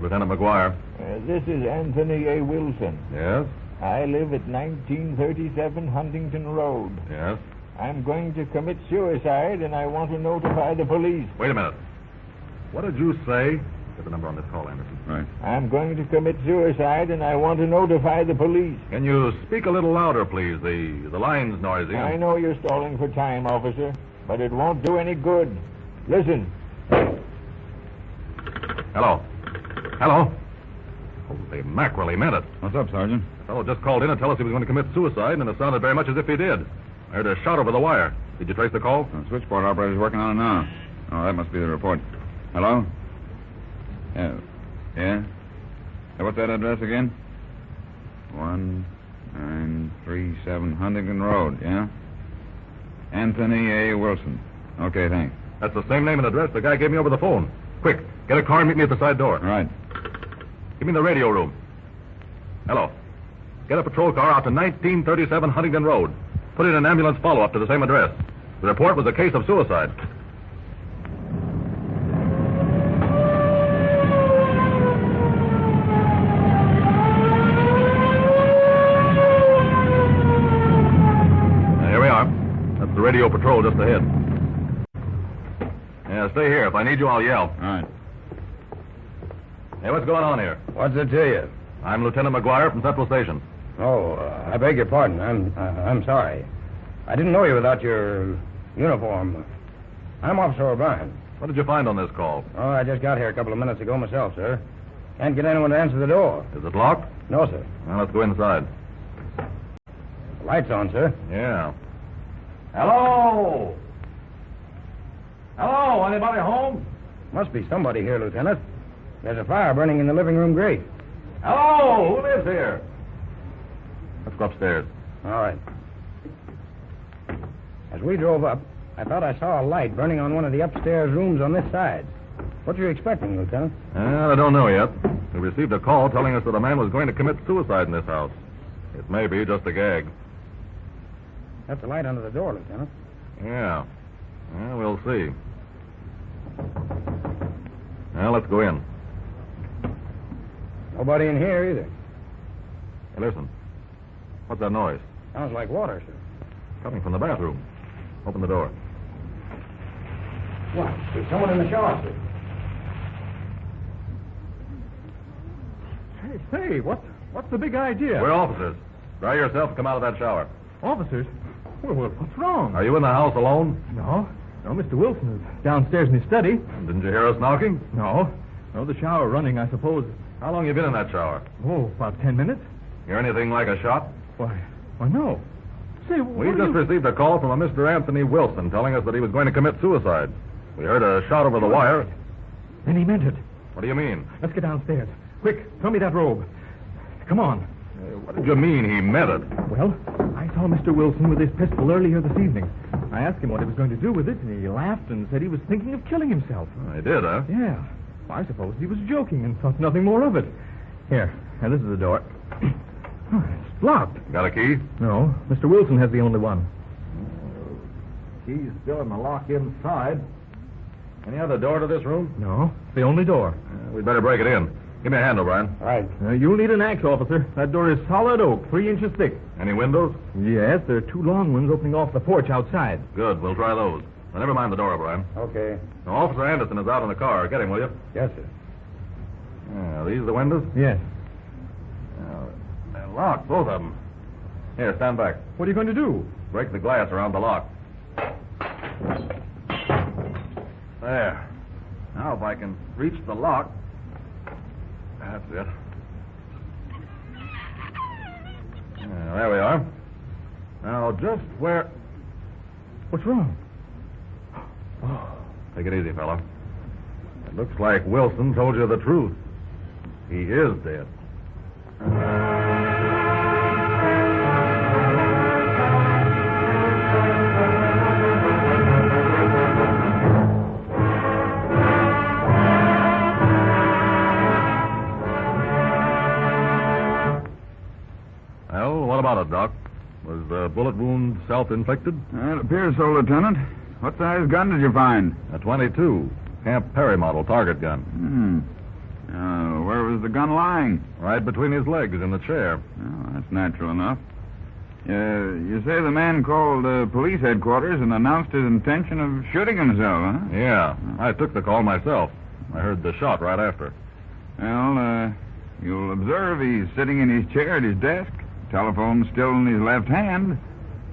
Lieutenant McGuire. This is Anthony A. Wilson. Yes? I live at 1937 Huntington Road. Yes? I'm going to commit suicide, and I want to notify the police. Wait a minute. What did you say? Get the number on this call, Anderson. Right. I'm going to commit suicide, and I want to notify the police. Can you speak a little louder, please? The line's noisy. I know you're stalling for time, officer, but it won't do any good. Listen. Hello? Hello? Holy mackerel, he meant it. What's up, Sergeant? The fellow just called in and told us he was going to commit suicide, and it sounded very much as if he did. I heard a shout over the wire. Did you trace the call? The switchboard operator's working on it now. Oh, that must be the report. Hello? Yeah? What's that address again? 1937 Huntington Road, yeah? Anthony A. Wilson. Okay, thanks. That's the same name and address the guy gave me over the phone. Quick, get a car and meet me at the side door. All right. Give me the radio room. Hello. Get a patrol car out to 1937 Huntington Road. Put in an ambulance follow-up to the same address. The report was a case of suicide. Here we are. That's the radio patrol just ahead. Yeah, stay here. If I need you, I'll yell. All right. Hey, what's going on here? What's it to you? I'm Lieutenant McGuire from Central Station. Oh, I beg your pardon. I'm sorry. I didn't know you without your uniform. I'm Officer O'Brien. What did you find on this call? Oh, I just got here a couple of minutes ago myself, sir. Can't get anyone to answer the door. Is it locked? No, sir. Well, let's go inside. Lights on, sir. Yeah. Hello? Hello? Anybody home? Must be somebody here, Lieutenant. There's a fire burning in the living room grate. Hello? Who lives here? Let's go upstairs. All right. As we drove up, I thought I saw a light burning on one of the upstairs rooms on this side. What are you expecting, Lieutenant? I don't know yet. We received a call telling us that a man was going to commit suicide in this house. It may be just a gag. That's a light under the door, Lieutenant. Yeah. Well, we'll see. Well, let's go in. Nobody in here either. Hey, listen. What's that noise? Sounds like water, sir. Coming from the bathroom. Open the door. What? There's someone in the shower, sir. Hey, what's the big idea? We're officers. Dry yourself and come out of that shower. Officers? Well, what's wrong? Are you in the house alone? No, Mr. Wilson is downstairs in his study. Didn't you hear us knocking? No, the shower running, I suppose. How long you been in that shower? Oh, about 10 minutes. Hear anything like a shot? Why, no. Say, We just received a call from a Mr. Anthony Wilson telling us that he was going to commit suicide. We heard a shot over the wire. Then he meant it. What do you mean? Let's get downstairs. Quick, throw me that robe. Come on. What did you mean he meant it? Well, I saw Mr. Wilson with his pistol earlier this evening. I asked him what he was going to do with it, and he laughed and said he was thinking of killing himself. He did, huh? Yeah. I suppose he was joking and thought nothing more of it. Here, this is the door. It's locked. Got a key? No, Mr. Wilson has the only one. Key's still in the lock inside. Any other door to this room? No, it's the only door. We'd better break it in. Give me a hand, O'Brien. All right. You'll need an axe, officer. That door is solid oak, 3 inches thick. Any windows? Yes, there are 2 long ones opening off the porch outside. Good, we'll try those. Now, never mind the door, O'Brien. Okay. Now, Officer Anderson is out in the car. Get him, will you? Yes, sir. These the windows? Yes. They're locked, both of them. Here, stand back. What are you going to do? Break the glass around the lock. There. Now, if I can reach the lock. That's it. There we are. Now, just where... What's wrong? Oh, take it easy, fella. It looks like Wilson told you the truth. He is dead. Well, what about it, Doc? Was the bullet wound self-inflicted? It appears so, Lieutenant. What size gun did you find? A .22. Camp Perry model target gun. Where was the gun lying? Right between his legs in the chair. Well, that's natural enough. You say the man called police headquarters and announced his intention of shooting himself, huh? Yeah, I took the call myself. I heard the shot right after. Well, you'll observe he's sitting in his chair at his desk. Telephone still in his left hand.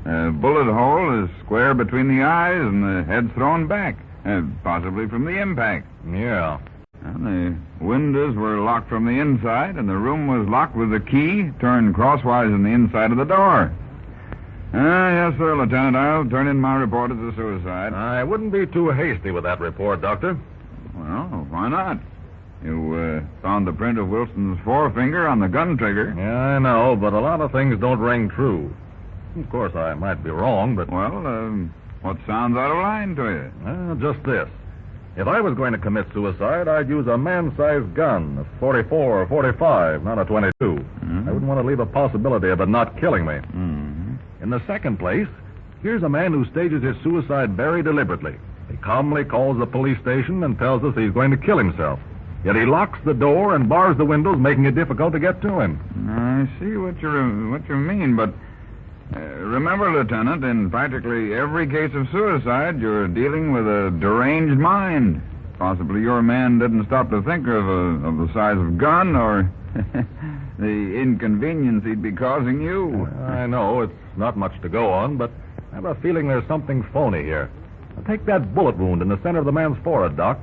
Bullet hole is square between the eyes and the head's thrown back, possibly from the impact. Yeah. And the windows were locked from the inside, and the room was locked with the key turned crosswise in the inside of the door. Yes, sir, Lieutenant. I'll turn in my report as a suicide. I wouldn't be too hasty with that report, Doctor. Well, why not? You found the print of Wilson's forefinger on the gun trigger. Yeah, I know, but a lot of things don't ring true. Of course, I might be wrong, but... Well, what sounds out of line to you? Just this. If I was going to commit suicide, I'd use a man-sized gun, a 44 or 45, not a 22. Mm-hmm. I wouldn't want to leave a possibility of it not killing me. Mm-hmm. In the second place, here's a man who stages his suicide very deliberately. He calmly calls the police station and tells us he's going to kill himself. Yet he locks the door and bars the windows, making it difficult to get to him. I see what you mean, but remember, Lieutenant, in practically every case of suicide, you're dealing with a deranged mind. Possibly your man didn't stop to think of the size of gun or the inconvenience he'd be causing you. I know it's not much to go on, but I have a feeling there's something phony here. Now, take that bullet wound in the center of the man's forehead, Doc.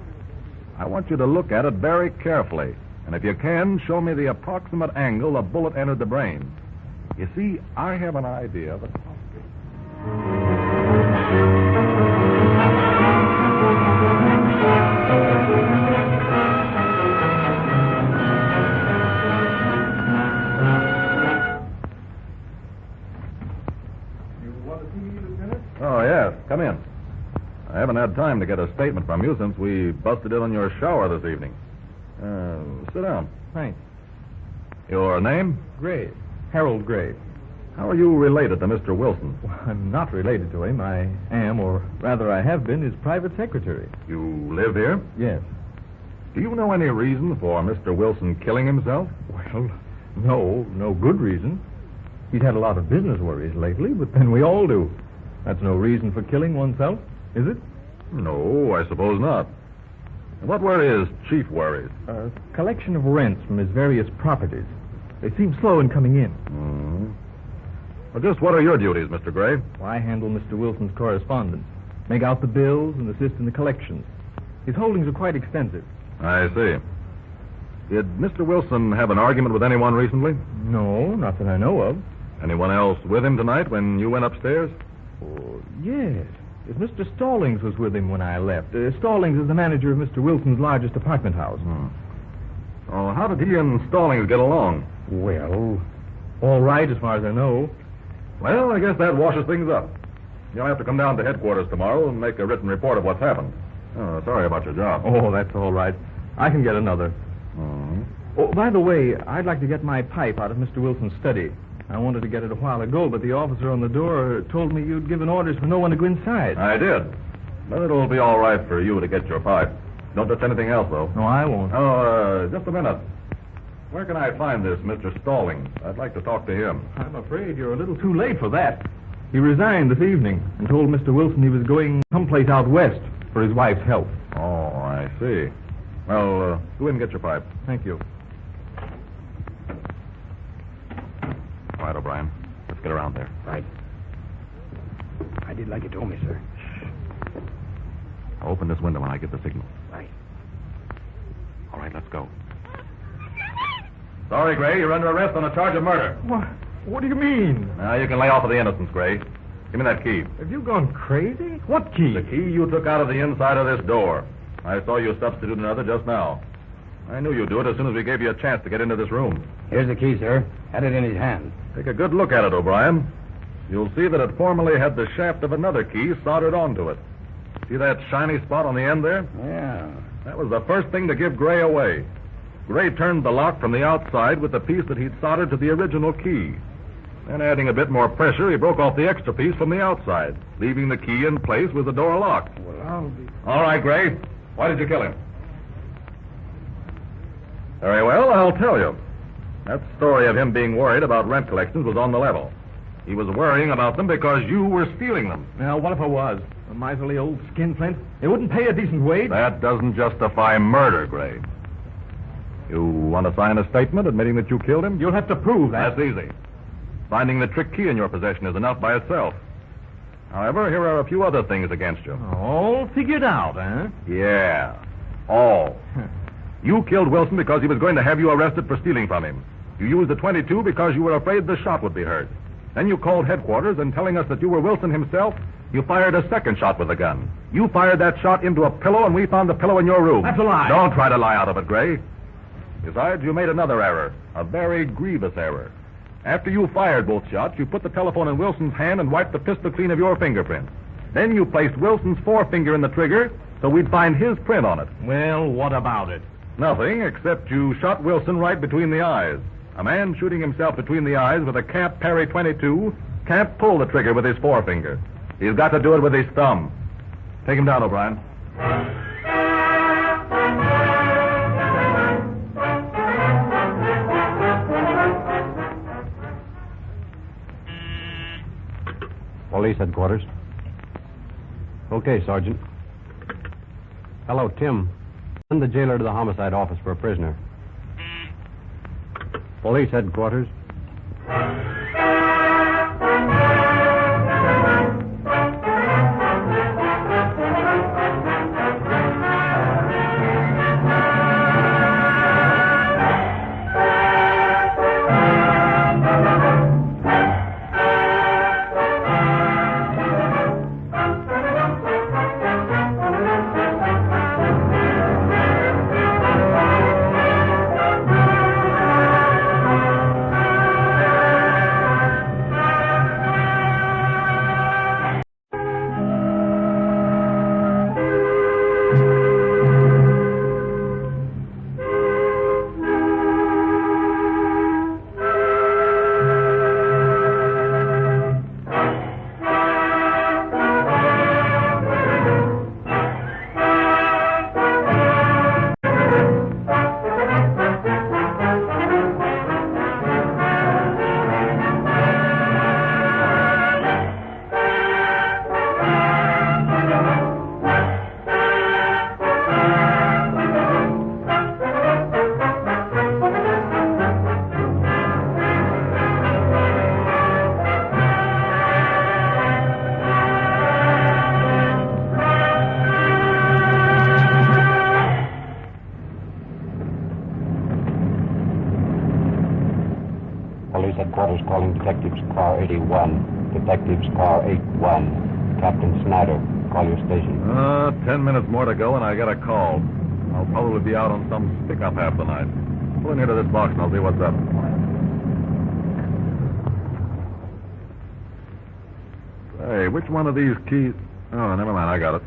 I want you to look at it very carefully. And if you can, show me the approximate angle the bullet entered the brain. You see, I have an idea of it. You want to see me, Lieutenant? Oh, yes. Come in. I haven't had time to get a statement from you since we busted in on your shower this evening. Sit down. Thanks. Your name? Gray. Harold Gray. How are you related to Mr. Wilson? Well, I'm not related to him. I am, or rather I have been, his private secretary. You live here? Yes. Do you know any reason for Mr. Wilson killing himself? Well, no good reason. He's had a lot of business worries lately, but then we all do. That's no reason for killing oneself, is it? No, I suppose not. What were his chief worries? A collection of rents from his various properties. They seem slow in coming in. Mm-hmm. Well, just what are your duties, Mr. Gray? Well, I handle Mr. Wilson's correspondence, make out the bills, and assist in the collections. His holdings are quite extensive. I see. Did Mr. Wilson have an argument with anyone recently? No, not that I know of. Anyone else with him tonight when you went upstairs? Oh, yes. Mr. Stallings was with him when I left. Stallings is the manager of Mr. Wilson's largest apartment house. Oh, how did he and Stallings get along? Well, all right as far as I know. Well, I guess that washes things up. You'll have to come down to headquarters tomorrow and make a written report of what's happened. Oh, sorry about your job. Oh, that's all right. I can get another. Oh, by the way, I'd like to get my pipe out of Mr. Wilson's study. I wanted to get it a while ago, but the officer on the door told me you'd given orders for no one to go inside. I did. But it'll be all right for you to get your pipe. Don't touch anything else, though. No, I won't. Oh, just a minute. Where can I find this Mr. Stallings? I'd like to talk to him. I'm afraid you're a little too late for that. He resigned this evening and told Mr. Wilson he was going someplace out west for his wife's health. Oh, I see. Well, go in and get your pipe. Thank you. All right, O'Brien. Let's get around there. Right. I did like you told me, sir. I'll open this window when I get the signal. Right. All right, let's go. Sorry, Gray. You're under arrest on a charge of murder. What do you mean? Now, you can lay off of the innocence, Gray. Give me that key. Have you gone crazy? What key? The key you took out of the inside of this door. I saw you substitute another just now. I knew you'd do it as soon as we gave you a chance to get into this room. Here's the key, sir. Had it in his hand. Take a good look at it, O'Brien. You'll see that it formerly had the shaft of another key soldered onto it. See that shiny spot on the end there? Yeah. That was the first thing to give Gray away. Gray turned the lock from the outside with the piece that he'd soldered to the original key. Then, adding a bit more pressure, he broke off the extra piece from the outside, leaving the key in place with the door locked. Well, I'll be... All right, Gray. Why did you kill him? Very well, I'll tell you. That story of him being worried about rent collections was on the level. He was worrying about them because you were stealing them. Now, what if I was? A miserly old skinflint? It wouldn't pay a decent wage. That doesn't justify murder, Gray. You want to sign a statement admitting that you killed him? You'll have to prove that. That's easy. Finding the trick key in your possession is enough by itself. However, here are a few other things against you. All figured out, huh? Yeah. All. You killed Wilson because he was going to have you arrested for stealing from him. You used the .22 because you were afraid the shot would be heard. Then you called headquarters, and telling us that you were Wilson himself, you fired a second shot with the gun. You fired that shot into a pillow, and we found the pillow in your room. That's a lie. Don't try to lie out of it, Gray. Besides, you made another error, a very grievous error. After you fired both shots, you put the telephone in Wilson's hand and wiped the pistol clean of your fingerprints. Then you placed Wilson's forefinger in the trigger so we'd find his print on it. Well, what about it? Nothing, except you shot Wilson right between the eyes. A man shooting himself between the eyes with a Camp Perry .22 can't pull the trigger with his forefinger. He's got to do it with his thumb. Take him down, O'Brien. Police headquarters. Okay, Sergeant. Hello, Tim. Send the jailer to the homicide office for a prisoner. Police headquarters. Police headquarters calling Detectives Car 81. Detectives Car 81. Captain Snyder, call your station. 10 minutes more to go, and I got a call. I'll probably be out on some pickup half the night. Pull in here to this box, and I'll see what's up. Hey, which one of these keys... Oh, never mind, I got it.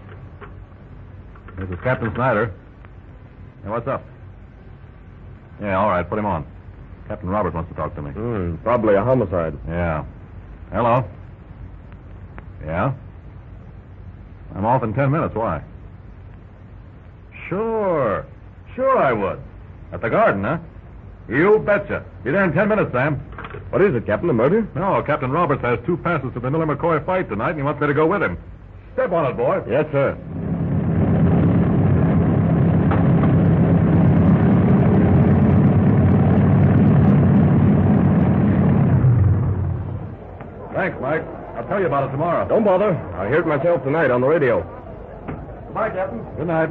This is Captain Snyder. Hey, what's up? Yeah, all right, put him on. Captain Roberts wants to talk to me. Probably a homicide. Yeah. Hello? Yeah? I'm off in 10 minutes. Why? Sure. Sure I would. At the garden, huh? You betcha. Be there in 10 minutes, Sam. What is it, Captain? A murder? No, Captain Roberts has 2 passes to the Miller McCoy fight tonight, and he wants me to go with him. Step on it, boy. Yes, sir. Thanks, Mike. I'll tell you about it tomorrow. Don't bother. I hear it myself tonight on the radio. Goodbye, Captain. Good night.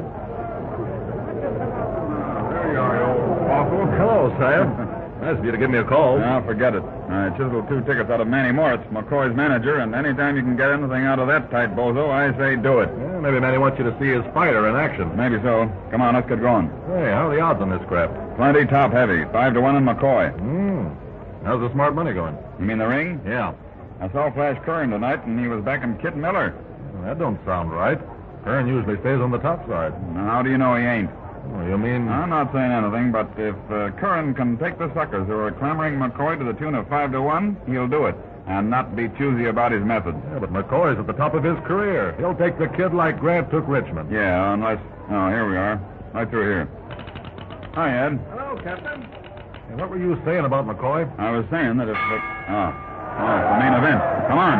There you are, you old waffle. Hello, Sam. Nice of you to give me a call. Now, forget it. I chiseled 2 tickets out of Manny Moritz, McCoy's manager, and anytime you can get anything out of that tight bozo, I say do it. Yeah, maybe Manny wants you to see his fighter in action. Maybe so. Come on, let's get going. Hey, how are the odds on this crap? Plenty top heavy. 5-1 in McCoy. How's the smart money going? You mean the ring? Yeah. I saw Flash Curran tonight, and he was backing Kit Miller. Well, that don't sound right. Curran usually stays on the top side. Now, how do you know he ain't? Oh, you mean... I'm not saying anything, but if Curran can take the suckers who are clamoring McCoy to the tune of 5-1, he'll do it, and not be choosy about his methods. Yeah, but McCoy's at the top of his career. He'll take the kid like Grant took Richmond. Yeah, unless... Oh, here we are. Right through here. Hi, Ed. Hello, Captain. Hey, what were you saying about McCoy? I was saying that if it... Oh, it's the main event. Come on.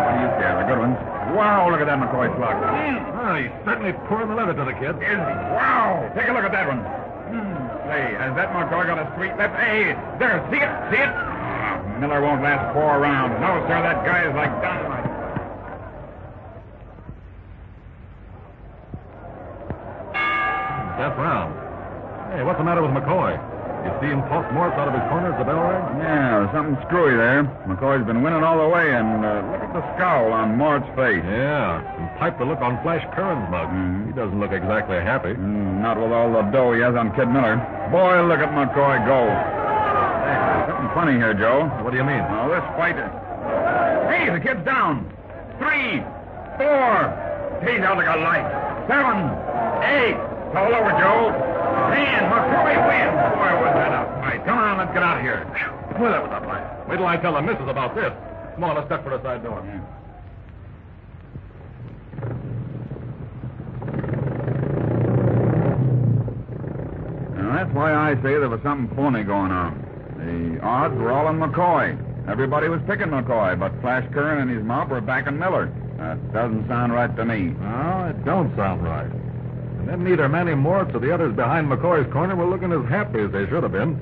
What do you care? The good ones. Wow, look at that McCoy slug. Oh, he's certainly pouring the leather to the kid. Is he? Wow. Take a look at that one. Say, has that McCoy got a sweet left? Hey, there. See it? See it? Miller won't last 4 rounds. No, sir, that guy is like dynamite. Death round. Hey, what's the matter with McCoy? You see him toss Morse out of his corner as the bell rang? Yeah, there's something screwy there. McCoy's been winning all the way, and look at the scowl on Mort's face. Yeah, and pipe the look on Flash Curran's mug. He doesn't look exactly happy. Not with all the dough he has on Kid Miller. Boy, look at McCoy go. Hey, there's something funny here, Joe. What do you mean? Oh, this fight... Hey, the kid's down. 3, 4. He's out like a light. 7, 8. It's all over, Joe. 10. McCoy wins. Boy, was that a fight. Come on, let's get out of here. Well, that was a fight. Wait till I tell the missus about this. Come on, let's step for the side door. Yeah. Now, that's why I say there was something phony going on. The odds were all on McCoy. Everybody was picking McCoy, but Flash Curran and his mob were backing Miller. That doesn't sound right to me. No, it don't sound right. And then neither Manny Morse or the others behind McCoy's corner were looking as happy as they should have been.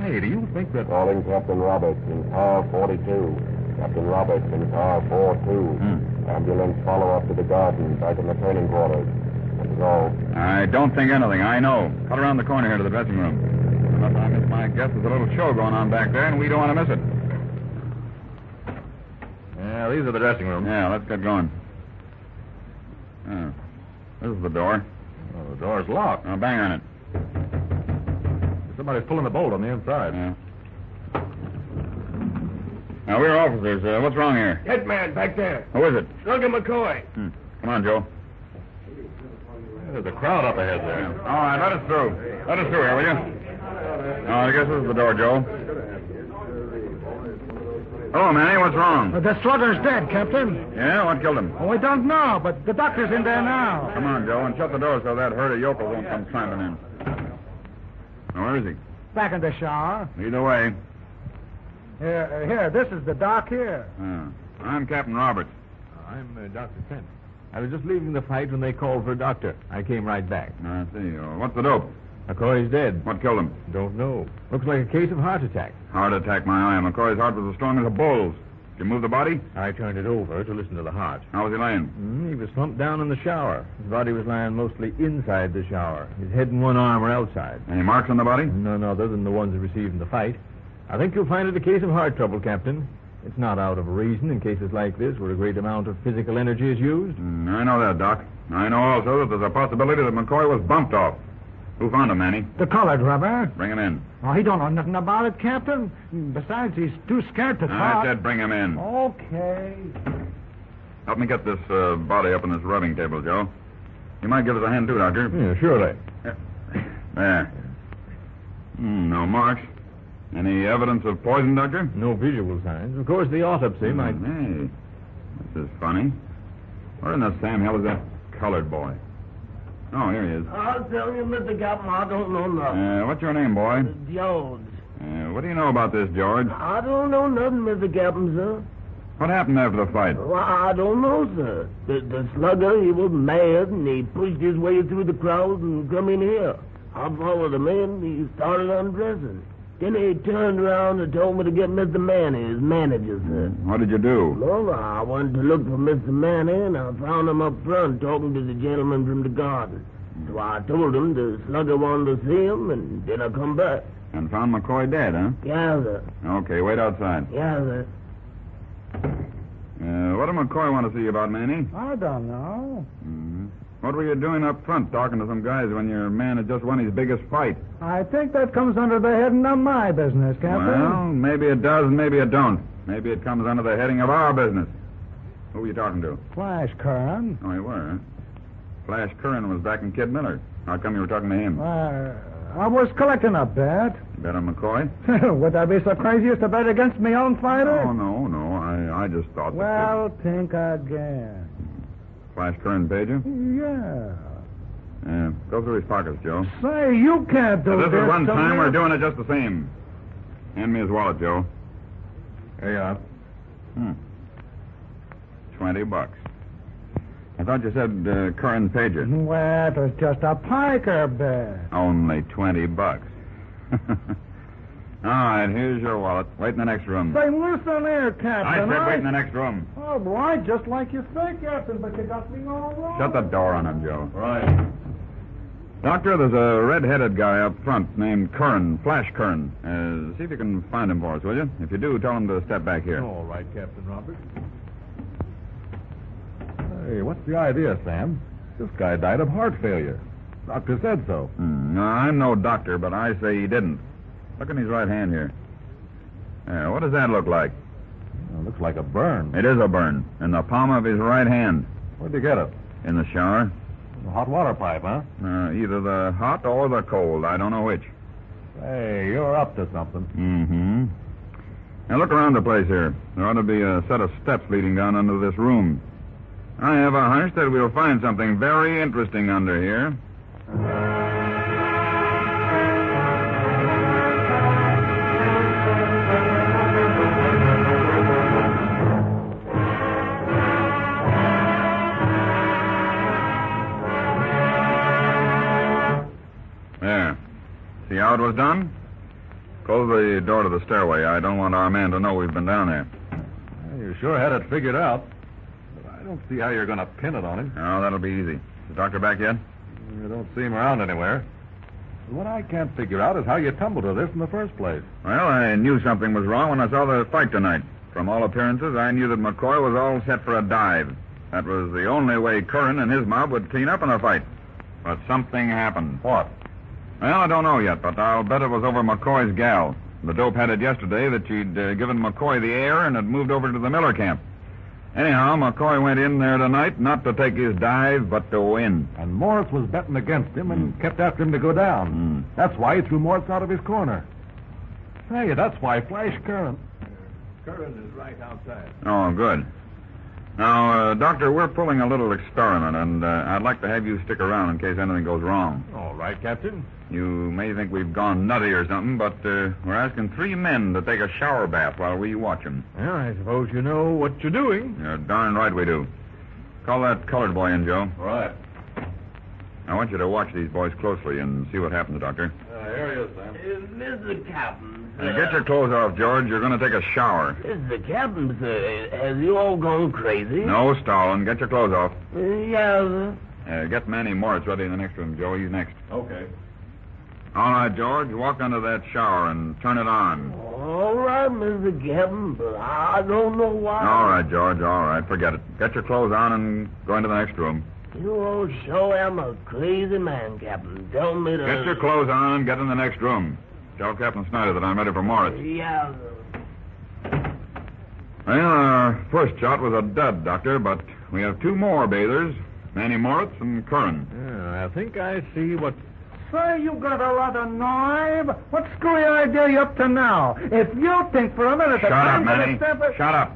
Hey, do you think that... Calling Captain Roberts in car 42. Captain Roberts in car 42. Ambulance follow-up to the garden, back in the training quarters. That's all. I don't think anything. I know. Cut around the corner here to the dressing room. Unless I miss my guess, there's a little show going on back there, and we don't want to miss it. Yeah, these are the dressing rooms. Yeah, let's get going. This is the door. Oh, the door's locked. Now, bang on it. Somebody's pulling the bolt on the inside. Yeah. Now, we're officers. What's wrong here? Head man back there. Who is it? Slugger McCoy. Come on, Joe. There's a crowd up ahead there. All right, let us through. Let us through here, will you? I guess this is the door, Joe. Hello, Manny. What's wrong? The slugger's dead, Captain. Yeah? What killed him? Oh, we don't know, but the doctor's in there now. Come on, Joe, and shut the door so that herd of yokels won't come climbing in. Now, where is he? Back in the shower. Either way. Here, this is the doc here. I'm Captain Roberts. I'm Dr. Kent. I was just leaving the fight when they called for a doctor. I came right back. I see. What's the dope? McCoy's dead. What killed him? Don't know. Looks like a case of heart attack. Heart attack, my eye. McCoy's heart was as strong as a bull's. Did you move the body? I turned it over to listen to the heart. How was he laying? He was slumped down in the shower. His body was lying mostly inside the shower. His head and one arm were outside. Any marks on the body? None other than the ones received in the fight. I think you'll find it a case of heart trouble, Captain. It's not out of reason in cases like this where a great amount of physical energy is used. I know that, Doc. I know also that there's a possibility that McCoy was bumped off. Who found him, Manny? The colored rubber. Bring him in. Oh, he don't know nothing about it, Captain. Besides, he's too scared to talk. I said bring him in. Okay. Help me get this body up on this rubbing table, Joe. You might give us a hand, too, Doctor. Yeah, surely. There. No marks. Any evidence of poison, Doctor? No visual signs. Of course, the autopsy might... Hey, this is funny. Where in the Sam hell is that colored boy? Oh, here he is. I'll tell you, Mr. Captain, I don't know nothing. What's your name, boy? George. What do you know about this, George? I don't know nothing, Mr. Captain, sir. What happened after the fight? Well, I don't know, sir. The slugger, he was mad, and he pushed his way through the crowd and come in here. I followed him in, he started undressing. Then he turned around and told me to get Mr. Manny, his manager, sir. What did you do? Well, I went to look for Mr. Manny, and I found him up front talking to the gentleman from the garden. So I told him the slugger wanted to see him, and then I come back. And found McCoy dead, huh? Yeah, sir. Okay, wait outside. Yeah, sir. What did McCoy want to see you about, Manny? I don't know. What were you doing up front talking to some guys when your man had just won his biggest fight? I think that comes under the heading of my business, Captain. Well, maybe it does and maybe it don't. Maybe it comes under the heading of our business. Who were you talking to? Flash Curran. Oh, you were, huh? Flash Curran was back in Kid Miller. How come you were talking to him? I was collecting a bet. You bet on McCoy? Would I be so crazy as to bet against my own fighter? Oh, no. I just thought Well, think again. Flash Curran paid you? Yeah. Go through his pockets, Joe. Say, you can't do This this. is one to time me. we're doing it just the same. Hand me his wallet, Joe. Here you are. $20. I thought you said Curran paid you. Well, it was just a piker bet. Only $20. All right, here's your wallet. Wait in the next room. Say, listen here, Captain. I said wait in the next room. Oh, right, just like you say, Captain, but you got me all wrong. Shut the door on him, Joe. Right. Doctor, there's a red-headed guy up front named Curran, Flash Curran. See if you can find him for us, will you? If you do, tell him to step back here. All right, Captain Roberts. Hey, what's the idea, Sam? This guy died of heart failure. Doctor said so. No, I'm no doctor, but I say he didn't. Look in his right hand here. What does that look like? Well, looks like a burn. It is a burn in the palm of his right hand. Where'd you get it? In the shower. A hot water pipe, huh? Either the hot or the cold. I don't know which. Hey, you're up to something. Mm-hmm. Now look around the place here. There ought to be a set of steps leading down under this room. I have a hunch that we'll find something very interesting under here. There. See how it was done? Close the door to the stairway. I don't want our man to know we've been down there. Well, you sure had it figured out. But I don't see how you're going to pin it on him. Oh, that'll be easy. Is the doctor back yet? You don't see him around anywhere. What I can't figure out is how you tumbled to this in the first place. Well, I knew something was wrong when I saw the fight tonight. From all appearances, I knew that McCoy was all set for a dive. That was the only way Curran and his mob would clean up in a fight. But something happened. What? Well, I don't know yet, but I'll bet it was over McCoy's gal. The dope had it yesterday that she'd given McCoy the air and had moved over to the Miller camp. Anyhow, McCoy went in there tonight not to take his dive, but to win. And Morris was betting against him and kept after him to go down. That's why he threw Morris out of his corner. Say, that's why Flash Curran. Curran is right outside. Oh, good. Now, Doctor, we're pulling a little experiment, and I'd like to have you stick around in case anything goes wrong. All right, Captain. You may think we've gone nutty or something, but we're asking 3 men to take a shower bath while we watch them. Well, I suppose you know what you're doing. You're darn right we do. Call that colored boy in, Joe. All right. I want you to watch these boys closely and see what happens, Doctor. Here he is, Sam. Mr. Captain, Get your clothes off, George. You're going to take a shower. Mr. Captain, sir, has you all gone crazy? No stalling. Get your clothes off. Yeah, sir. Get Manny Moritz ready in the next room, Joe. He's next. Okay. All right, George. Walk under that shower and turn it on. All right, Mr. Captain, but I don't know why. All right, George. All right. Forget it. Get your clothes on and go into the next room. You all sure am a crazy man, Captain. Tell me to... Get your clothes on and get in the next room. Tell Captain Snyder that I'm ready for Moritz. Yeah, sir. Well, our first shot was a dud, Doctor, but we have 2 more bathers, Manny Moritz and Curran. Yeah, I think I see what... Say, you got a lot of nerve. What screwy idea you up to now? If you think for a minute that Shut up, I'm gonna Manny. step it... Shut up.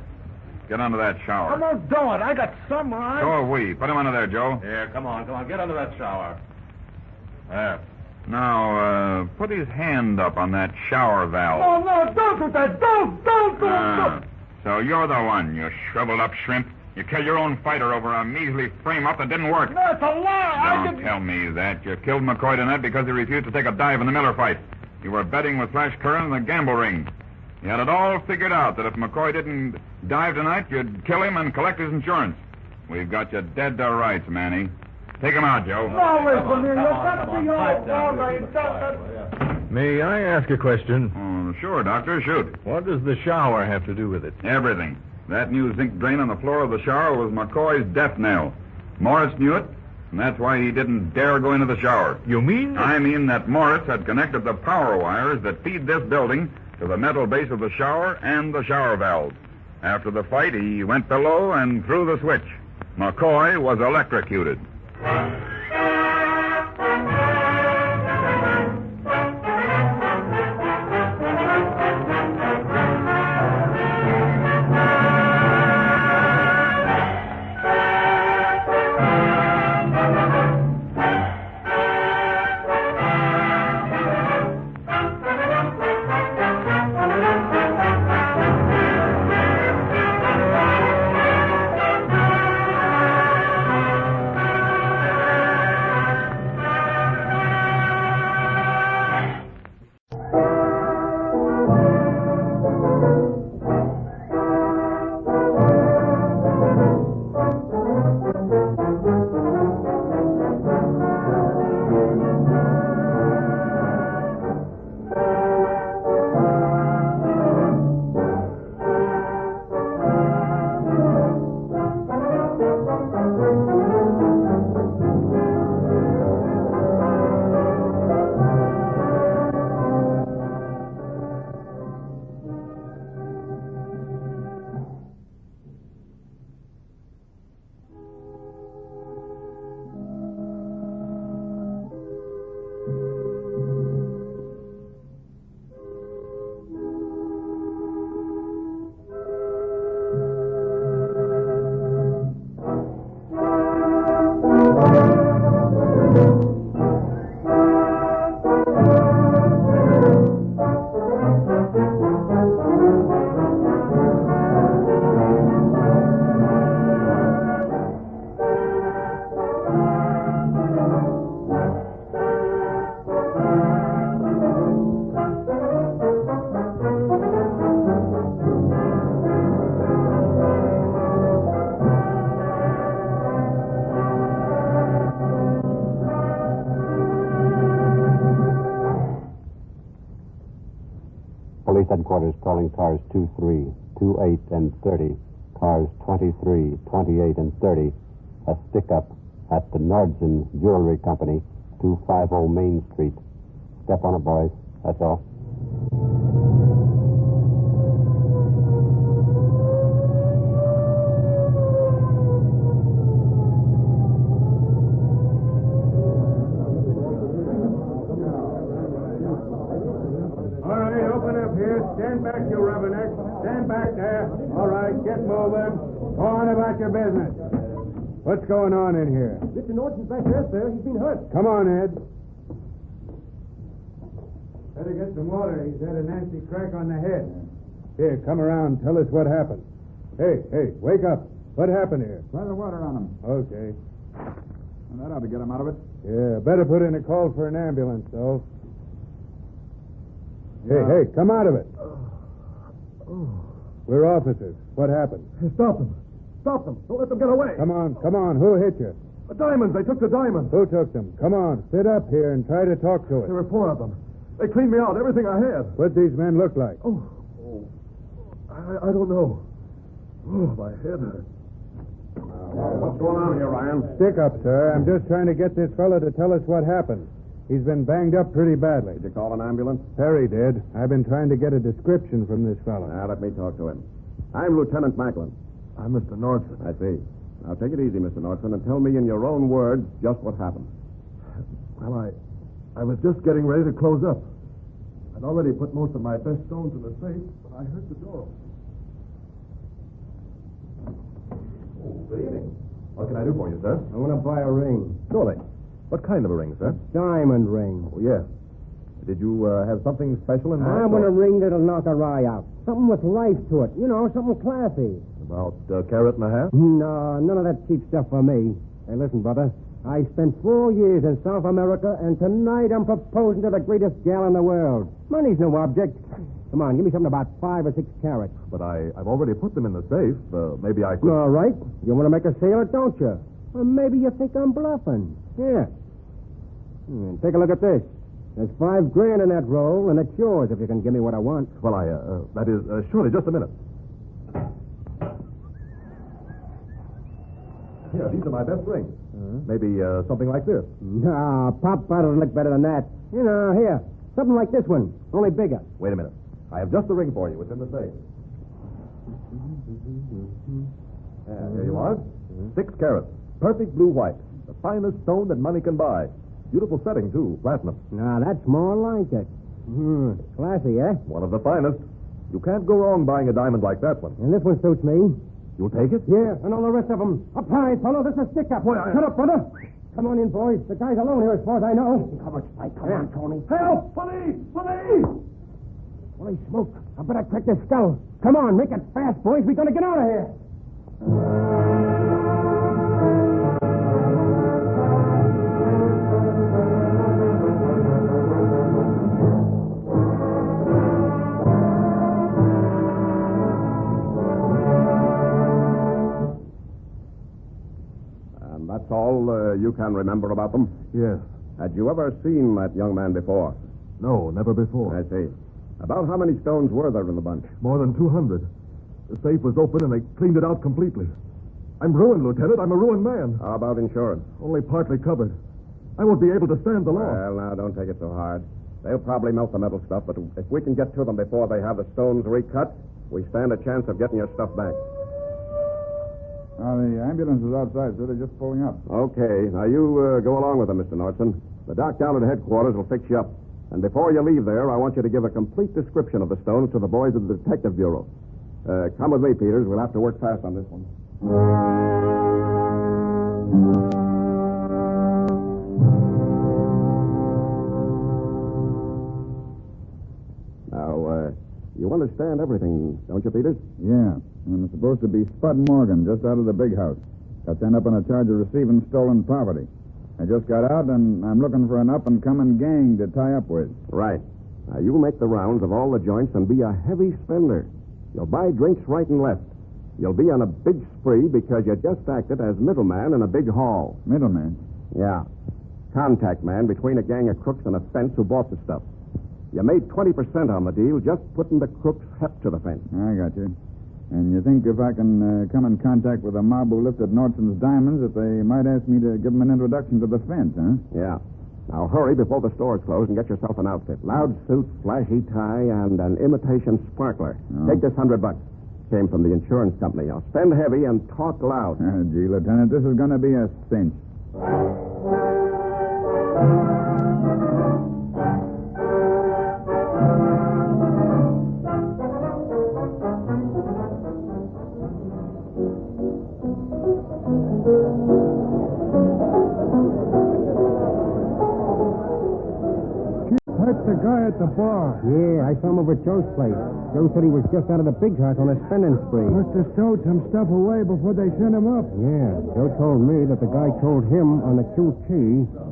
Get under that shower. I won't do it. I got some right. So have we. Put him under there, Joe. Here, come on. Get under that shower. There. Now, put his hand up on that shower valve. Oh, no, don't do that. Don't. So you're the one, you shriveled up shrimp. You killed your own fighter over a measly frame-up that didn't work. No, it's a lie. Don't tell me that. You killed McCoy tonight because he refused to take a dive in the Miller fight. You were betting with Flash Curran in the gamble ring. You had it all figured out that if McCoy didn't dive tonight, you'd kill him and collect his insurance. We've got you dead to rights, Manny. Take him out, Joe. No, listen here. You got the old... May I ask a question? Oh, sure, Doctor. Shoot. What does the shower have to do with it? Everything. That new zinc drain on the floor of the shower was McCoy's death knell. Morris knew it, and that's why he didn't dare go into the shower. You mean? I mean that Morris had connected the power wires that feed this building to the metal base of the shower and the shower valve. After the fight, he went below and threw the switch. McCoy was electrocuted. Police headquarters calling cars 23, 28, and 30. Cars 23, 28, and 30. A stick-up at the Nordson Jewelry Company, 250 Main Street. Step on it, boys. That's all. All right, open up here. Stand back, you rubbernecks. Stand back there. All right, get moving. Go on about your business. What's going on in here? Mr. Norton's back there, sir. He's been hurt. Come on, Ed. Better get some water. He's had a nasty crack on the head. Here, come around. Tell us what happened. Hey, wake up. What happened here? Try the water on him. Okay. And that ought to get him out of it. Yeah, better put in a call for an ambulance, though. Hey, come out of it. We're officers. What happened? Stop them. Stop them. Don't let them get away. Come on. Who hit you? The diamonds. They took the diamonds. Who took them? Come on, sit up here and try to talk to us. There were 4 of them. They cleaned me out, everything I had. What these men look like? I don't know. Oh, my head hurts. What's going on here, Ryan? Stick up, sir. I'm just trying to get this fellow to tell us what happened. He's been banged up pretty badly. Did you call an ambulance? Perry did. I've been trying to get a description from this fellow. Now, let me talk to him. I'm Lieutenant Macklin. I'm Mr. Nordson. I see. Now, take it easy, Mr. Nordson, and tell me in your own words just what happened. Well, I was just getting ready to close up. I'd already put most of my best stones in the safe, but I heard the door. Good evening. What can I do for you, sir? I want to buy a ring. Surely. What kind of a ring, sir? Diamond ring. Oh, yes. Did you have something special in mind? I want a ring that'll knock a eye out. Something with life to it. You know, something classy. About a carat and a half? No, none of that cheap stuff for me. Hey, listen, brother. I spent 4 years in South America, and tonight I'm proposing to the greatest gal in the world. Money's no object. Come on, give me something about 5 or 6 carats. But I've already put them in the safe. Maybe I could... All right. You want to make a sale, don't you? Or maybe you think I'm bluffing. Here. Take a look at this. There's $5,000 in that roll, and it's yours if you can give me what I want. Well, that is, surely, just a minute. Here, these are my best rings. Maybe something like this. No, Pop bottles look better than that. You know, here. Something like this one, only bigger. Wait a minute. I have just the ring for you. It's in the safe. Here you are. 6 carats. Perfect blue white. The finest stone that money can buy. Beautiful setting, too. Platinum. Now, that's more like it. Classy, eh? One of the finest. You can't go wrong buying a diamond like that one. And this one suits me. You'll take it? Yeah, and all the rest of them. Up high, fellow. This is a stick-up. Shut up, brother. Come on in, boys. The guy's alone here, as far as I know. Come on, Tony. Help! Police! Holy smoke. I better crack this skull. Come on, make it fast, boys. We're going to get out of here. That's all you can remember about them? Yes. Had you ever seen that young man before? No, never before. I see. About how many stones were there in the bunch? More than 200. The safe was open and they cleaned it out completely. I'm ruined, Lieutenant. I'm a ruined man. How about insurance? Only partly covered. I won't be able to stand the loss. Well, now, don't take it so hard. They'll probably melt the metal stuff, but if we can get to them before they have the stones recut, we stand a chance of getting your stuff back. The ambulance is outside, sir. They're just pulling up. Okay. Now, you go along with them, Mr. Nordson. The doc down at headquarters will fix you up. And before you leave there, I want you to give a complete description of the stones to the boys of the Detective Bureau. Come with me, Peters. We'll have to work fast on this one. Now, you understand everything, don't you, Peters? Yeah. I'm supposed to be Spud Morgan, just out of the big house. Got sent up on a charge of receiving stolen property. I just got out, and I'm looking for an up-and-coming gang to tie up with. Right. Now, you make the rounds of all the joints and be a heavy spender. You'll buy drinks right and left. You'll be on a big spree because you just acted as middleman in a big haul. Middleman? Yeah. Contact man between a gang of crooks and a fence who bought the stuff. You made 20% on the deal just putting the crook's hep to the fence. I got you. And you think if I can come in contact with a mob who lifted Nordson's diamonds, that they might ask me to give them an introduction to the fence, huh? Yeah. Now hurry before the store's closed and get yourself an outfit. Loud suit, flashy tie, and an imitation sparkler. Oh. Take this $100. Came from the insurance company. Now spend heavy and talk loud. Gee, Lieutenant, this is going to be a cinch. That's the guy at the bar. Yeah, I saw him over at Joe's place. Joe said he was just out of the big house on a spending spree. Must have stowed some stuff away before they sent him up. Yeah, Joe told me that the guy told him on the QT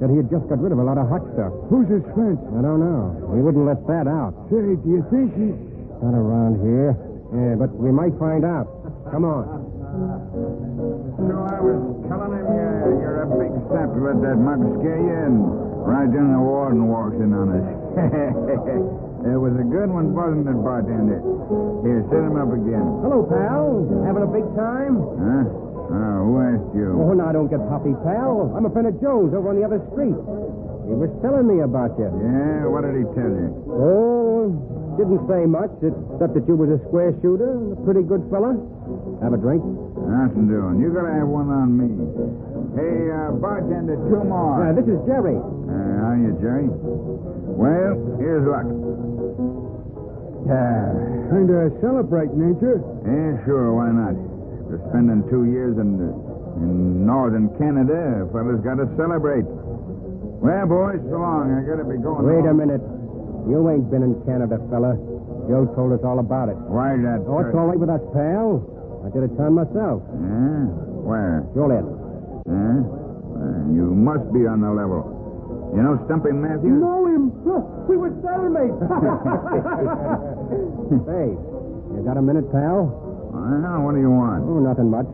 that he had just got rid of a lot of hot stuff. Who's his fence? I don't know. He wouldn't let that out. Say, do you think he... Not around here. Yeah, but we might find out. Come on. So I was telling him you're a big sap to let that mug scare you, and right then the warden walks in on us. It was a good one, wasn't it, bartender? Here, set him up again. Hello, pal. Having a big time? Huh? Oh, who asked you? Oh, now don't get poppy, pal. I'm a friend of Joe's over on the other street. He was telling me about you. Yeah, what did he tell you? Oh, didn't say much, except that you was a square shooter and a pretty good fella. Have a drink? Nothing doing. You gotta have one on me. Hey, bartender, two more. This is Jerry. How you, Jerry? Well, here's luck. Kind of celebrating, ain't you? Yeah, sure, why not? After spending 2 years in northern Canada, a fella's got to celebrate. Well, boys, so long. I gotta be going. Wait a minute. You ain't been in Canada, fella. Joe told us all about it. Why that? Oh, it's all right with us, pal. I did a time myself. Yeah? Where? Joliet. Huh? Well, you must be on the level. You know Stumpy Matthews? Know him. We were cellmates. Hey, you got a minute, pal? Well, what do you want? Oh, nothing much.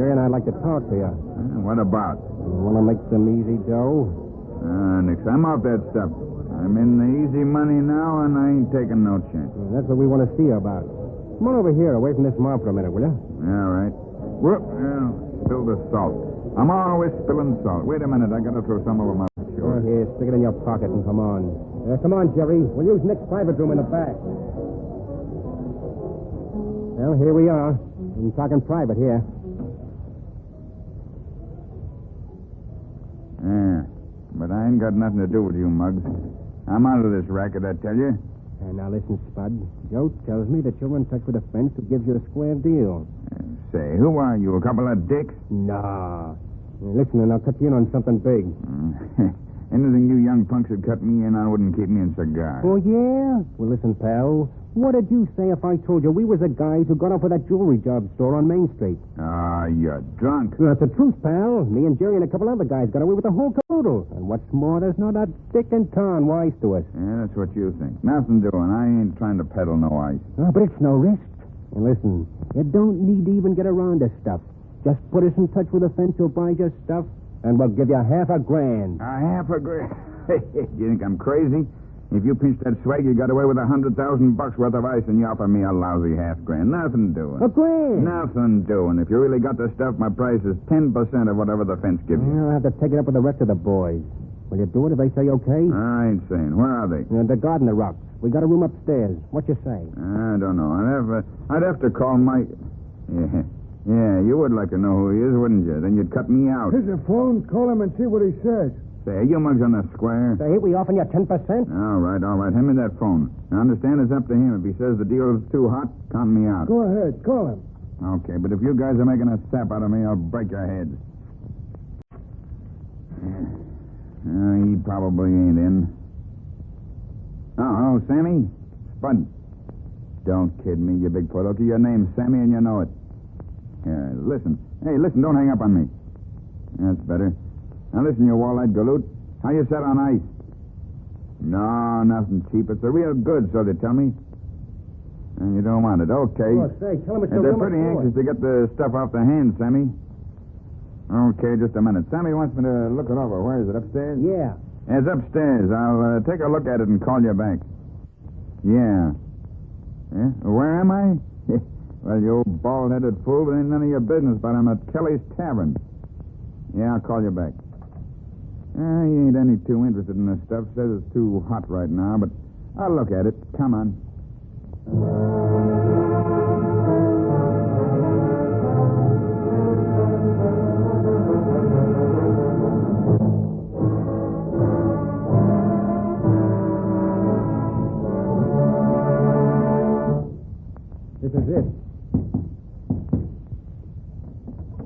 Jerry and I'd like to talk to you. What about? Want to make some easy dough? Nix, I'm off that stuff. I'm in the easy money now, and I ain't taking no chance. That's what we want to see you about. Come on over here, away from this mob for a minute, will you? All right. Whoop, spill the salt. I'm always spilling salt. Wait a minute, I gotta throw some over my shorts. Here, stick it in your pocket and come on. Come on, Jerry. We'll use Nick's private room in the back. Well, here we are. I'm talking private here. Yeah, but I ain't got nothing to do with you, Muggs. I'm out of this racket, I tell you. Now listen, Spud. Joe tells me that you're in touch with a fence who gives you a square deal. Say, who are you, a couple of dicks? Nah. Listen, and I'll cut you in on something big. Anything you young punks would cut me in on wouldn't keep me in cigars. Oh, yeah? Well, listen, pal. What did you say if I told you we was the guys who got off with that jewelry job store on Main Street? Ah, you're drunk. That's the truth, pal. Me and Jerry and a couple other guys got away with the whole caboodle. And what's more, there's not a dick in town wise to us. Yeah, that's what you think. Nothing doing. I ain't trying to peddle no ice. Oh, but it's no risk. And listen, you don't need to even get around this stuff. Just put us in touch with a fence who'll buy your stuff, and we'll give you $500,000. $500,000? You think I'm crazy? If you pinch that swag, you got away with $100,000 worth of ice, and you offer me a lousy $500,000. Nothing doing. $1,000? Nothing doing. If you really got the stuff, my price is 10% of whatever the fence gives you. I'll have to take it up with the rest of the boys. Will you do it if they say okay? I ain't saying. Where are they? The Gardener Rocks. We got a room upstairs. What you say? I don't know. I'd have to call Mike. Yeah, you would like to know who he is, wouldn't you? Then you'd cut me out. Here's a phone. Call him and see what he says. Say, are you mugs on the square? Say, we offering you 10%? All right. Hand me that phone. I understand it's up to him. If he says the deal is too hot, count me out. Go ahead. Call him. Okay, but if you guys are making a sap out of me, I'll break your heads. He probably ain't in. Oh, Sammy? Spud. Don't kid me, you big poloki. Your name's Sammy and you know it. Listen. Hey, listen, don't hang up on me. That's better. Now listen, you wall-eyed galoot. How you set on ice? No, nothing cheap. It's a real good, so they tell me. And you don't want it. Okay. Oh, say, tell them it's They're pretty anxious to get the stuff off their hands, Sammy. Okay, just a minute. Sammy wants me to look it over. Where is it, upstairs? Yeah. It's upstairs. I'll take a look at it and call you back. Yeah. Yeah? Where am I? Well, you old bald-headed fool, it ain't none of your business, but I'm at Kelly's Tavern. Yeah, I'll call you back. He ain't any too interested in this stuff. Says it's too hot right now, but I'll look at it. Come on. This is it.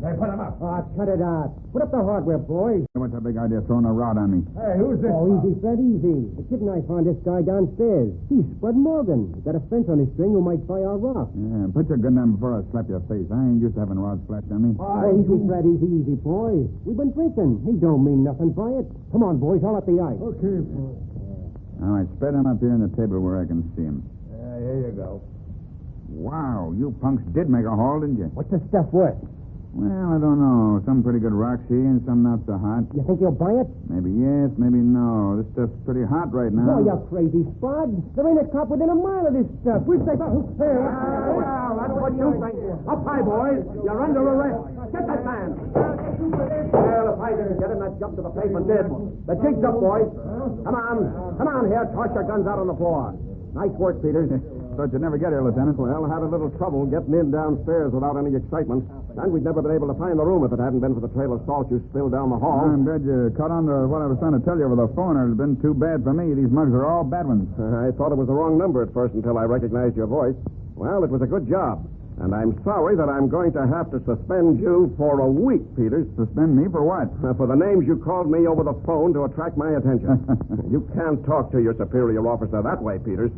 Hey, put him up. Oh, cut it out. Put up the hardware, boys. What's that big idea throwing a rod on me? Hey, who's this? Oh, easy, Fred, easy. The kid and I found this guy downstairs. He's Spud Morgan. He's got a fence on his string who might try our rock. Yeah, put your gun down before I slap your face. I ain't used to having rods flashed on me. Oh, easy, Fred, easy, boys. We've been drinking. He don't mean nothing by it. Come on, boys, I'll at the ice. Okay, boy. All right, spread him up here on the table where I can see him. Here you go. Wow, you punks did make a haul, didn't you? What's the stuff worth? Well, I don't know. Some pretty good rocks here and some not so hot. You think you'll buy it? Maybe yes, maybe no. This stuff's pretty hot right now. Oh, you're crazy, Spud. There ain't a cop within a mile of this stuff. We've taken... Well, that's what you think. Up high, boys. You're under arrest. Get that man. Well, if I didn't get him, I'd jump to the pavement dead. The jig's up, boys. Come on. Come on here. Toss your guns out on the floor. Nice work, Peters. Thought you'd never get here, Lieutenant. Well, had a little trouble getting in downstairs without any excitement. And we'd never been able to find the room if it hadn't been for the trail of salt you spilled down the hall. I'm glad you caught on to what I was trying to tell you over the phone. It'd been too bad for me. These mugs are all bad ones. I thought it was the wrong number at first until I recognized your voice. Well, it was a good job. And I'm sorry that I'm going to have to suspend you for a week, Peters. Suspend me for what? For the names you called me over the phone to attract my attention. You can't talk to your superior officer that way, Peters.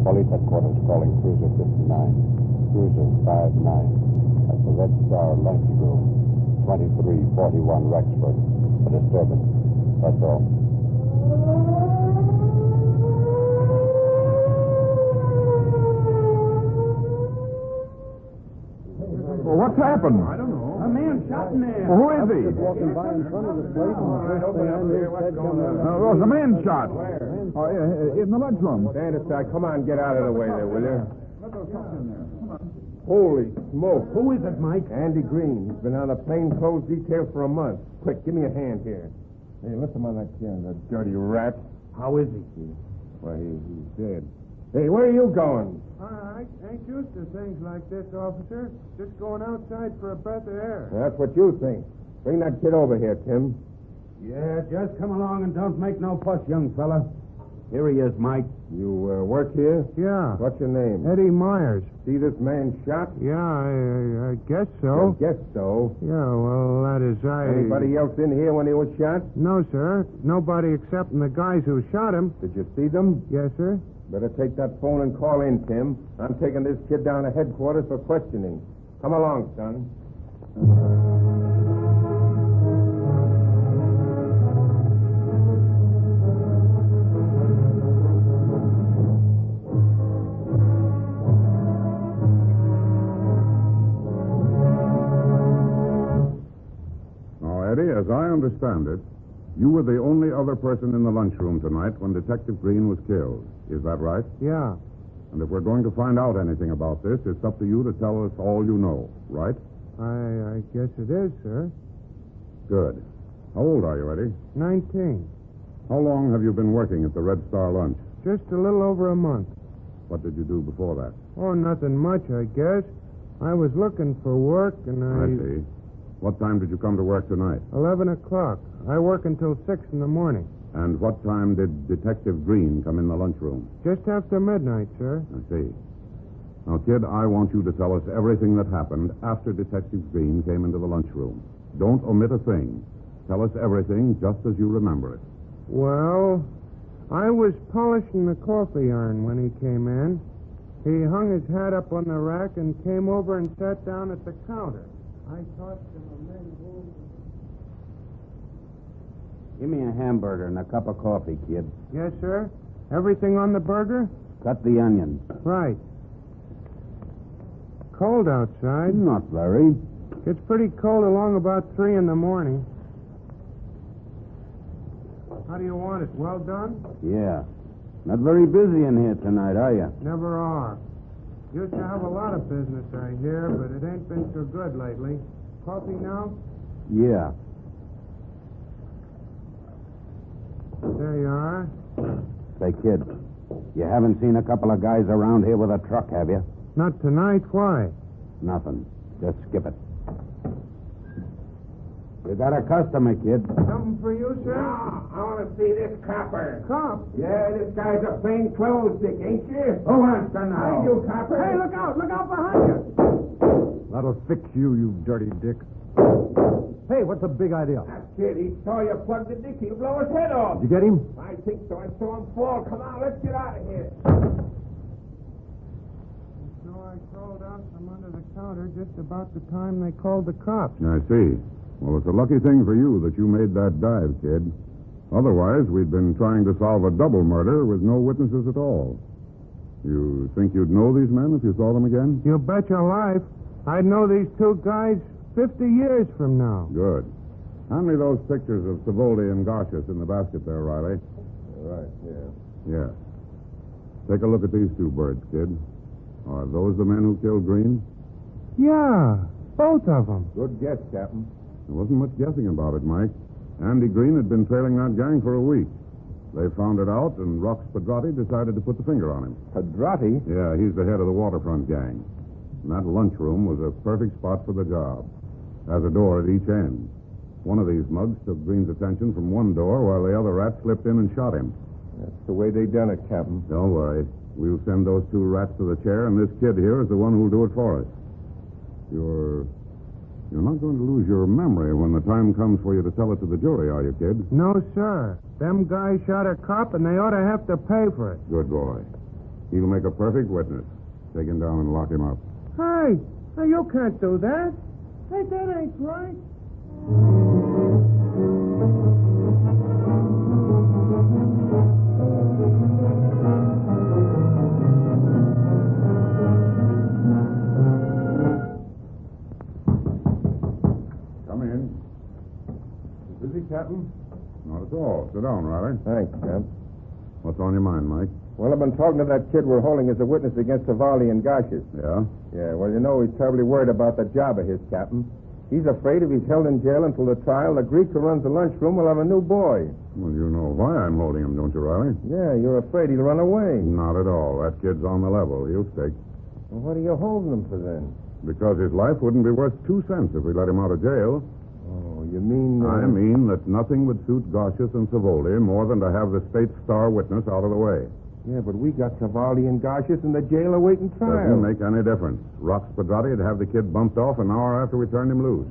Police headquarters calling Cruiser 59, Cruiser 59. As the Red Star lunchroom, 2341 Rexford. A disturbance. That's all. Well, what's happened? I don't know. A man shot in there. Well, who is he? Walking by in front of the place. There's a man shot. Oh, in the lunchroom. Stand aside. Come on, get out of the way there, will you? Holy smoke. Who is it, Mike? Andy Green. He's been on the plainclothes detail for a month. Quick, give me a hand here. Hey, lift him on that chair, that dirty rat. How is he? Well, he's dead. Hey, where are you going? I ain't used to things like this, officer. Just going outside for a breath of air. That's what you think. Bring that kid over here, Tim. Yeah, just come along and don't make no fuss, young fella. Here he is, Mike. You work here? Yeah. What's your name? Eddie Myers. See this man shot? Yeah, I guess so. I guess so. Yeah, well, that is Anybody else in here when he was shot? No, sir. Nobody excepting the guys who shot him. Did you see them? Yes, sir. Better take that phone and call in, Tim. I'm taking this kid down to headquarters for questioning. Come along, son. Now, Eddie, as I understand it, you were the only other person in the lunchroom tonight when Detective Green was killed. Is that right? Yeah. And if we're going to find out anything about this, it's up to you to tell us all you know, right? I guess it is, sir. Good. How old are you, Eddie? 19. How long have you been working at the Red Star Lunch? Just a little over a month. What did you do before that? Oh, nothing much, I guess. I was looking for work, and I see. What time did you come to work tonight? 11 o'clock. I work until 6 in the morning. And what time did Detective Green come in the lunchroom? Just after midnight, sir. I see. Now, kid, I want you to tell us everything that happened after Detective Green came into the lunchroom. Don't omit a thing. Tell us everything just as you remember it. Well, I was polishing the coffee urn when he came in. He hung his hat up on the rack and came over and sat down at the counter. I tossed him a mango. Give me a hamburger and a cup of coffee, kid. Yes, sir. Everything on the burger? Cut the onion. Right. Cold outside. Not very. It's pretty cold along about 3 in the morning. How do you want it? Well done? Yeah. Not very busy in here tonight, are you? Never are. Used to have a lot of business, I hear, but it ain't been so good lately. Coffee now? Yeah. There you are. Say, kid, you haven't seen a couple of guys around here with a truck, have you? Not tonight. Why? Nothing. Just skip it. You got a customer, kid. Something for you, sir? I want to see this copper. Cop? Yeah, this guy's a plain clothes dick, ain't you? Oh, on, son, now. Thank you, copper. Hey, look out! Look out behind you! That'll fix you, you dirty dick. Hey, what's the big idea? That kid, he saw you plug the dick. He'll blow his head off. Did you get him? I think so. I saw him fall. Come on, let's get out of here. So I crawled out from under the counter just about the time they called the cops. I see. Well, it's a lucky thing for you that you made that dive, kid. Otherwise, we'd been trying to solve a double murder with no witnesses at all. You think you'd know these men if you saw them again? You bet your life. I'd know these two guys 50 years from now. Good. Hand me those pictures of Savoldi and Garcias in the basket there, Riley. Right, yeah. Yeah. Take a look at these two birds, kid. Are those the men who killed Green? Yeah, both of them. Good guess, Captain. There wasn't much guessing about it, Mike. Andy Green had been trailing that gang for a week. They found it out, and Rox Pedrati decided to put the finger on him. Pedrati? Yeah, he's the head of the waterfront gang. And that lunchroom was a perfect spot for the job. Has a door at each end. One of these mugs took Green's attention from one door while the other rat slipped in and shot him. That's the way they done it, Captain. Don't worry. We'll send those two rats to the chair, and this kid here is the one who'll do it for us. You're not going to lose your memory when the time comes for you to tell it to the jury, are you, kid? No, sir. Them guys shot a cop, and they ought to have to pay for it. Good boy. He'll make a perfect witness. Take him down and lock him up. Hey, you can't do that. Hey, that ain't right. Come in. Busy, Captain? Not at all. Sit down, Riley. Thanks, Cap. What's on your mind, Mike? Well, I've been talking to that kid we're holding as a witness against Savali and Gashes. Yeah? Yeah, well, you know, he's terribly worried about that job of his, Captain. He's afraid if he's held in jail until the trial, the Greek who runs the lunchroom will have a new boy. Well, you know why I'm holding him, don't you, Riley? Yeah, you're afraid he'll run away. Not at all. That kid's on the level. He'll stick. Well, what are you holding him for then? Because his life wouldn't be worth 2 cents if we let him out of jail. Oh, you mean... I mean that nothing would suit Gashes and Savoli more than to have the state's star witness out of the way. Yeah, but we got Savali and Gashes in the jail awaiting trial. Doesn't make any difference. Rox Pedrati would have the kid bumped off an hour after we turned him loose.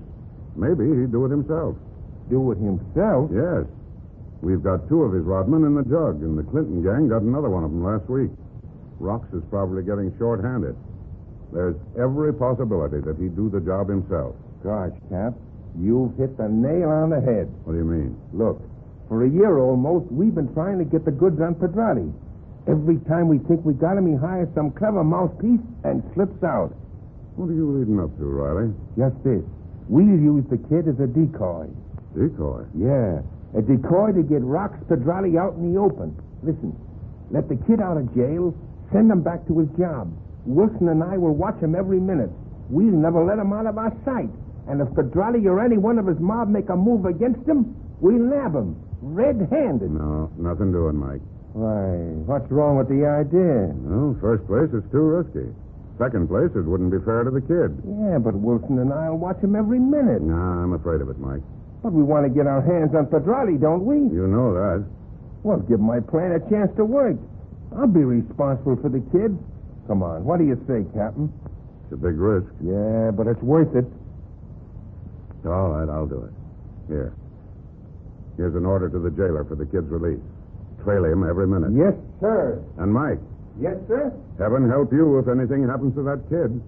Maybe he'd do it himself. Do it himself? Yes. We've got 2 of his rodmen in the jug, and the Clinton gang got another one of them last week. Rox is probably getting short-handed. There's every possibility that he'd do the job himself. Gosh, Cap, you've hit the nail on the head. What do you mean? Look, for a year almost, we've been trying to get the goods on Pedrati. Every time we think we got him, he hires some clever mouthpiece and slips out. What are you leading up to, Riley? Just this. We'll use the kid as a decoy. Decoy? Yeah, a decoy to get Rox Pedrati out in the open. Listen, let the kid out of jail, send him back to his job. Wilson and I will watch him every minute. We'll never let him out of our sight. And if Pedrati or any one of his mob make a move against him, we'll nab him, red-handed. No, nothing doing, Mike. Why, what's wrong with the idea? Well, first place, it's too risky. Second place, it wouldn't be fair to the kid. Yeah, but Wilson and I'll watch him every minute. Nah, I'm afraid of it, Mike. But we want to get our hands on Pedrati, don't we? You know that. Well, give my plan a chance to work. I'll be responsible for the kid. Come on, what do you say, Captain? It's a big risk. Yeah, but it's worth it. All right, I'll do it. Here. Here's an order to the jailer for the kid's release. Trail him every minute. Yes, sir. And Mike. Yes, sir. Heaven help you if anything happens to that kid.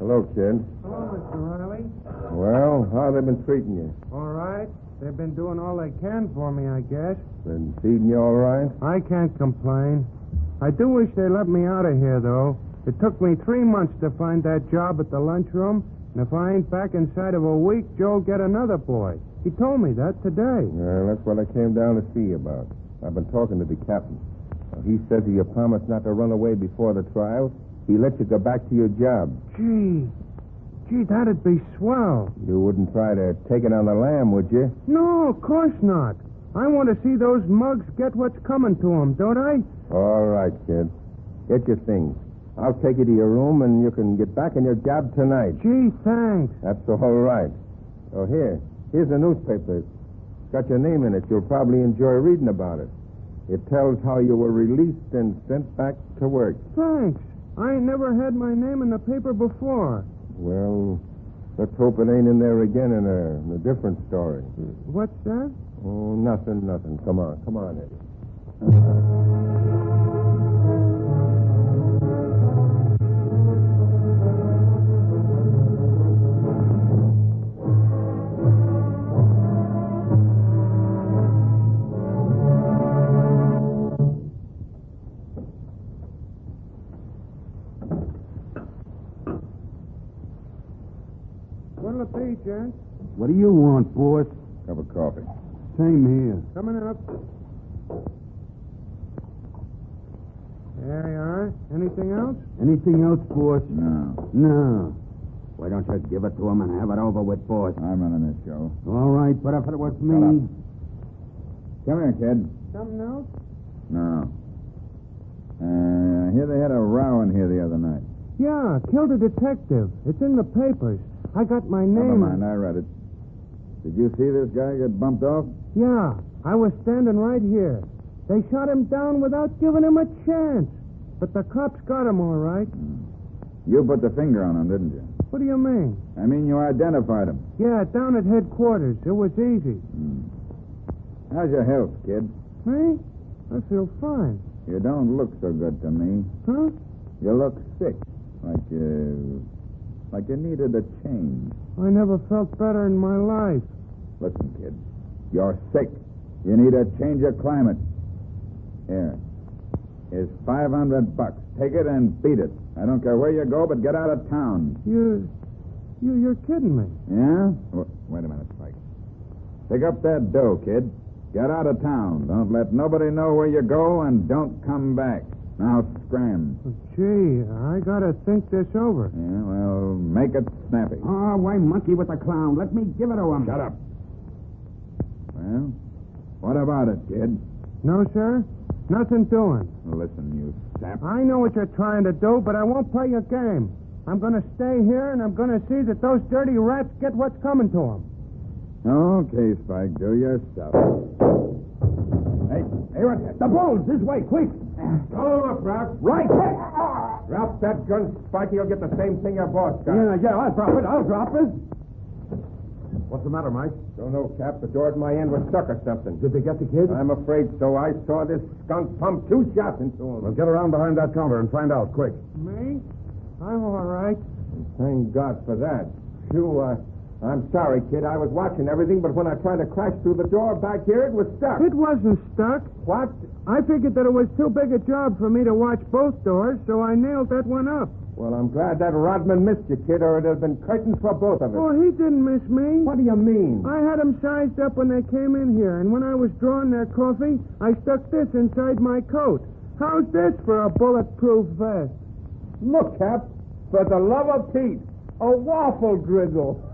Hello, kid. Hello, Mr. Riley. Well, how they been treating you? All right. They've been doing all they can for me, I guess. Been feeding you all right? I can't complain. I do wish they let me out of here, though. It took me 3 months to find that job at the lunchroom, and if I ain't back inside of a week, Joe'll get another boy. He told me that today. Well, that's what I came down to see you about. I've been talking to the captain. He says if you promise not to run away before the trial, he'll let you go back to your job. Gee, that'd be swell. You wouldn't try to take it on the lam, would you? No, of course not. I want to see those mugs get what's coming to them, don't I? All right, kid. Get your things. I'll take you to your room, and you can get back on your job tonight. Gee, thanks. That's all right. Oh, here's a newspaper. It's got your name in it. You'll probably enjoy reading about it. It tells how you were released and sent back to work. Thanks. I ain't never had my name in the paper before. Well, let's hope it ain't in there again in a different story. What's that? Oh, nothing. Come on, Eddie. What'll it be, Jack? What do you want, boss? Cup of coffee. Same here. Coming up. There you are. Anything else? Anything else, boss? No. Why don't you give it to him and have it over with, boss? I'm running this show. All right, but if it was me... Come here, kid. Something else? No. Here they had a row in here the other night. Yeah, killed a detective. It's in the papers. I got my name. Never mind, I read it. Did you see this guy get bumped off? Yeah, I was standing right here. They shot him down without giving him a chance. But the cops got him all right. You put the finger on him, didn't you? What do you mean? I mean, you identified him. Yeah, down at headquarters. It was easy. How's your health, kid? Me? I feel fine. You don't look so good to me. Huh? You look sick, like you needed a change. I never felt better in my life. Listen, kid, you're sick. You need a change of climate. Here's $500. Take it and beat it. I don't care where you go, but get out of town. You're kidding me. Yeah? Wait a minute, Spike. Pick up that dough, kid. Get out of town. Don't let nobody know where you go, and don't come back. Now scram. Gee, I gotta think this over. Yeah, well, make it snappy. Oh, why monkey with the clown? Let me give it to him. Shut up. Well, what about it, kid? No, sir. Nothing doing. Listen, you sap. I know what you're trying to do, but I won't play your game. I'm gonna stay here, and I'm gonna see that those dirty rats get what's coming to them. Okay, Spike, do your stuff. Hey, what? The bulls! This way, quick! Call him up, Ralph. Right! Drop that gun, Spikey. You'll get the same thing your boss got. Yeah, I'll drop it. What's the matter, Mike? Don't know, Cap. The door at my end was stuck or something. Did they get the kid? I'm afraid so. I saw this skunk pump 2 shots into him. Well, get around behind that counter and find out, quick. Me? I'm all right. Thank God for that. Phew, I'm sorry, kid. I was watching everything, but when I tried to crash through the door back here, it was stuck. It wasn't stuck. What? I figured that it was too big a job for me to watch both doors, so I nailed that one up. Well, I'm glad that Rodman missed you, kid, or it'd have been curtains for both of us. Oh, he didn't miss me. What do you mean? I had them sized up when they came in here, and when I was drawing their coffee, I stuck this inside my coat. How's this for a bulletproof vest? Look, Cap, for the love of Pete, a waffle drizzle.